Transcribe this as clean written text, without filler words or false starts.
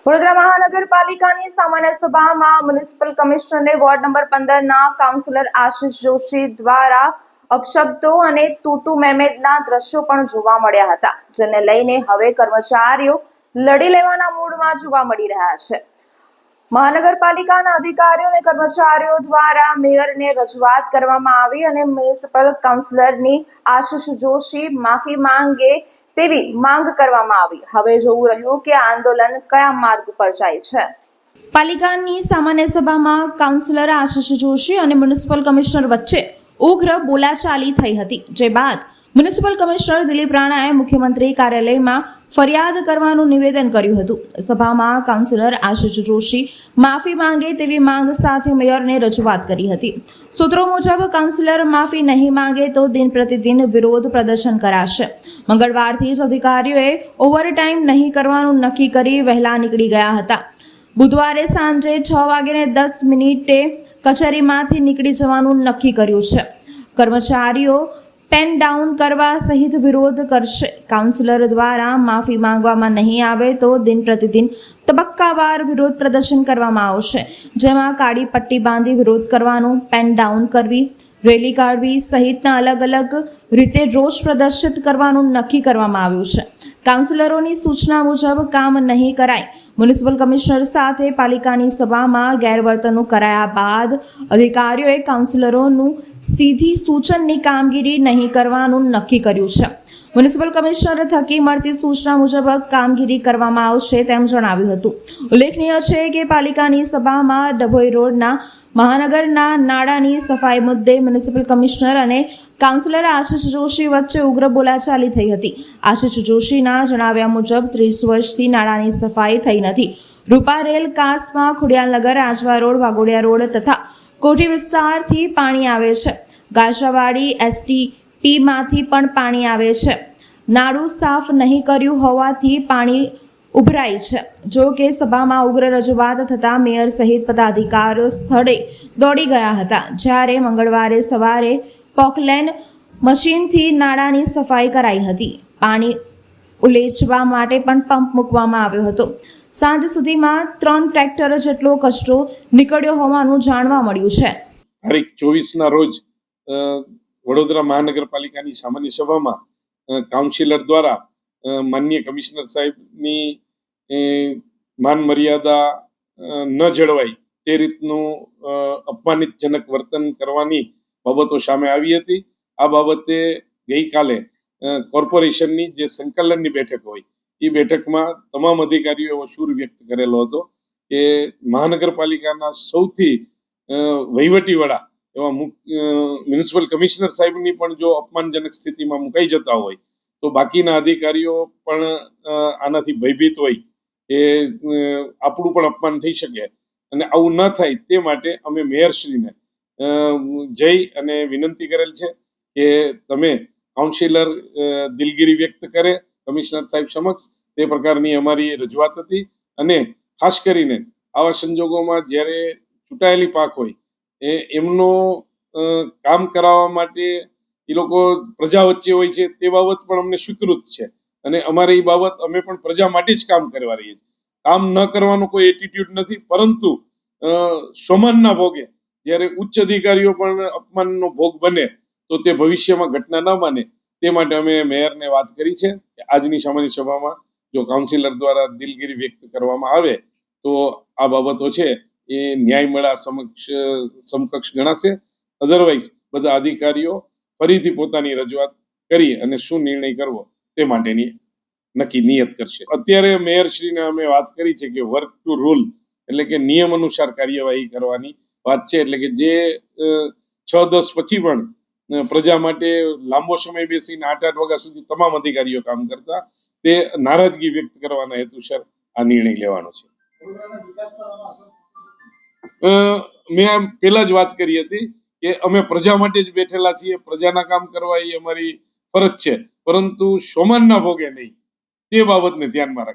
વડોદરા મહાનગરપાલિકાની સામાન્ય સભામાં મ્યુનિસિપલ કમિશનરને વોર્ડ નંબર 15ના કાઉન્સિલર આશિષ જોશી દ્વારા અપશબ્દો અને તૂતુ મેમેદના દ્રશ્યો પણ જોવા મળ્યા હતા, જેને લઈને હવે કર્મચારીઓ લડી લેવાના મૂડમાં જોવા મળી રહ્યા છે। મહાનગરપાલિકાના અધિકારીઓ અને કર્મચારીઓ દ્વારા મેયરને રજૂઆત કરવામાં આવી અને મ્યુનિસિપલ કાઉન્સિલરની આશિષ જોશી માફી માંગે તેવી માંગ કરવામાં આવી। હવે જોવું રહ્યું કે આંદોલન કયા માર્ગ પર જાય છે। પાલિકાની સામાન્ય સભામાં કાઉન્સિલર આશિષ જોશી અને મ્યુનિસિપલ કમિશનર વચ્ચે ઉગ્ર બોલાચાલી થઈ હતી, જે બાદ મ્યુનિસિપલ કમિશનર દિલીપ રાણાએ મુખ્યમંત્રી કાર્યાલયમાં ફરિયાદ કરવાનું નિવેદન કર્યું હતું। સભામાં કાઉન્સિલર આશિષ જોશી માફી માંગે તેવી માંગ સાથે મેયરને રજૂઆત કરી હતી। સૂત્રો મુજબ કાઉન્સિલર માફી નહીં માંગે તો દિન પ્રતિદિન વિરોધ પ્રદર્શન કરાશે। મંગળવારથી જ અધિકારીઓએ ઓવરટાઈમ નહીં કરવાનું નક્કી કરી વહેલા નીકળી ગયા હતા। બુધવારે સાંજે 6:10 કચેરીમાંથી નીકળી જવાનું નક્કી કર્યું છે। કર્મચારીઓ પેન ડાઉન કરવા સહિત વિરોધ કરશે। કાઉન્સિલર દ્વારા માફી માંગવામાં નહીં આવે તો દિન પ્રતિદિન તબક્કાવાર વિરોધ પ્રદર્શન કરવામાં આવશે, જેમાં કાળી પટ્ટી બાંધી વિરોધ કરવાનો, પેન ડાઉન કરવી, રેલી કાઢવી સહિતના અલગ અલગ રીતે રોષ પ્રદર્શિત કરવાનું નક્કી કરવામાં આવ્યું છે। કાઉન્સિલરોની સૂચના મુજબ કામ નહીં કરાય। મ્યુનિસિપલ કમિશનર સાથે પાલિકાની સભામાં ગેરવર્તણૂક કરાયા બાદ અધિકારીઓએ કાઉન્સિલરોનું સીધી સૂચનની કામગીરી નહીં કરવાનું નક્કી કર્યું છે। મ્યુનિસિપલ કમિશનર થકી મળતી સૂચના મુજબ કામગીરી કરવામાં આવશે તેમ જણાવ્યું હતું। ઉલ્લેખનીય છે કે પાલિકાની સભામાં ડભોઈ રોડના મહાનગરના નાળાની સફાઈ મુદ્દે મ્યુનિસિપલ કમિશનર અને કાઉન્સિલર આશિષ જોશી વચ્ચે ઉગ્ર બોલાચાલી થઈ હતી। આશિષ જોશીના જણાવ્યા મુજબ 30 વર્ષથી નાળાની સફાઈ થઈ નથી। રૂપારેલ કાસમાં ખુડિયાલનગર, આજવા રોડ, વાઘોડિયા રોડ તથા કોઠી વિસ્તારથી પાણી આવે છે। ગાજરાવાડી એસટીપીમાંથી પણ પાણી આવે છે। નાળું સાફ નહીં કર્યું હોવાથી પાણી ઉભરાય છે। જો કે સભામાં ઉગ્ર રજૂઆત થતાં મેયર સહિત પદાધિકારીઓ સ્થળે દોડી ગયા હતા, જ્યારે મંગળવારે સવારે પોકલેન મશીનથી નાળાની સફાઈ કરાઈ હતી। પાણી ઉલેચવા માટે પણ પંપ મૂકવામાં આવ્યો હતો। સાંજ સુધીમાં 3 ટ્રેક્ટર જેટલો કચરો નીકળ્યો હોવાનું જાણવા મળ્યું છે। તારીખ 24ના રોજ વડોદરા મહાનગરપાલિકાની સામાન્ય સભામાં કાઉન્સિલર દ્વારા માનનીય કમિશનર સાહેબની માન મર્યાદા ન જળવાય તે રીતનું અપમાનિતજનક વર્તન કરવાની બાબતો સામે આવી હતી। આ બાબતે ગઈકાલે કોર્પોરેશનની જે સંકલનની બેઠક હોય એ બેઠકમાં તમામ અધિકારીઓ એવો સૂર વ્યક્ત કરેલો હતો કે મહાનગરપાલિકાના સૌથી વહીવટીવાળા એવા મ્યુનિસિપલ કમિશનર સાહેબની પણ જો અપમાનજનક સ્થિતિમાં મુકાઈ જતા હોય તો બાકીના અધિકારીઓ પણ આનાથી ભયભીત હોય કે આપણું પણ અપમાન થઈ શકે, અને આવું ન થાય તે માટે અમે મેયરશ્રીને જઈ અને વિનંતી કરેલ છે કે તમે કાઉન્સિલર દિલગીરી વ્યક્ત કરે કમિશનર સાહેબ સમક્ષ, તે પ્રકારની અમારી રજૂઆત હતી। અને ખાસ કરીને આવા સંજોગોમાં જ્યારે ચૂંટાયેલી પાંખ હોય એમનો કામ કરાવવા માટે એ લોકો પ્રજા વચ્ચે હોય છે તે બાબત પણ અમને સ્વીકૃત છે, અને અમારે એ બાબત અમે પણ પ્રજા માટે જ કામ કરવા રહીએ છીએ। કામ ન કરવાનો કોઈ એટીટ્યુડ નથી, પરંતુ સ્વમાનના ભોગે જ્યારે ઉચ્ચ અધિકારીઓ પણ અપમાનનો ભોગ બને તો તે ભવિષ્યમાં ઘટના ન માને તે માટે અમે મેયરને વાત કરી છે કે આજની સામાન્ય સભામાં જો કાઉન્સિલર દ્વારા દિલગીરી વ્યક્ત કરવામાં આવે તો આ બાબતો છે એ ન્યાય મળા સમકક્ષ ગણાશે। અધરવાઇઝ બધા અધિકારીઓ ફરીથી પોતાની રજૂઆત કરી અને શું નિર્ણય કરવો તે માટેની નક્કી નિયત કરશે। અત્યારે મેયરશ્રીને અમે વાત કરી છે કે વર્ક ટુ રૂલ એટલે કે નિયમ અનુસાર કાર્યવાહી કરવાની વાત છે, એટલે કે જે 6-10 પછી પણ પ્રજા માટે લાંબો સમય બેસીને 8-8 વાગ્યા સુધી તમામ અધિકારીઓ કામ કરતા, તે નારાજગી વ્યક્ત કરવાના હેતુસર આ નિર્ણય લેવાનો છે। મેં પહેલા જ વાત કરી હતી કે અમે પ્રજા માટે જ બેઠેલા છીએ, પ્રજાના કામ કરવા એ અમારી ફરજ છે, પરંતુ સોમાનના ભોગે નહીં, તે બાબતને ધ્યાનમાં રાખી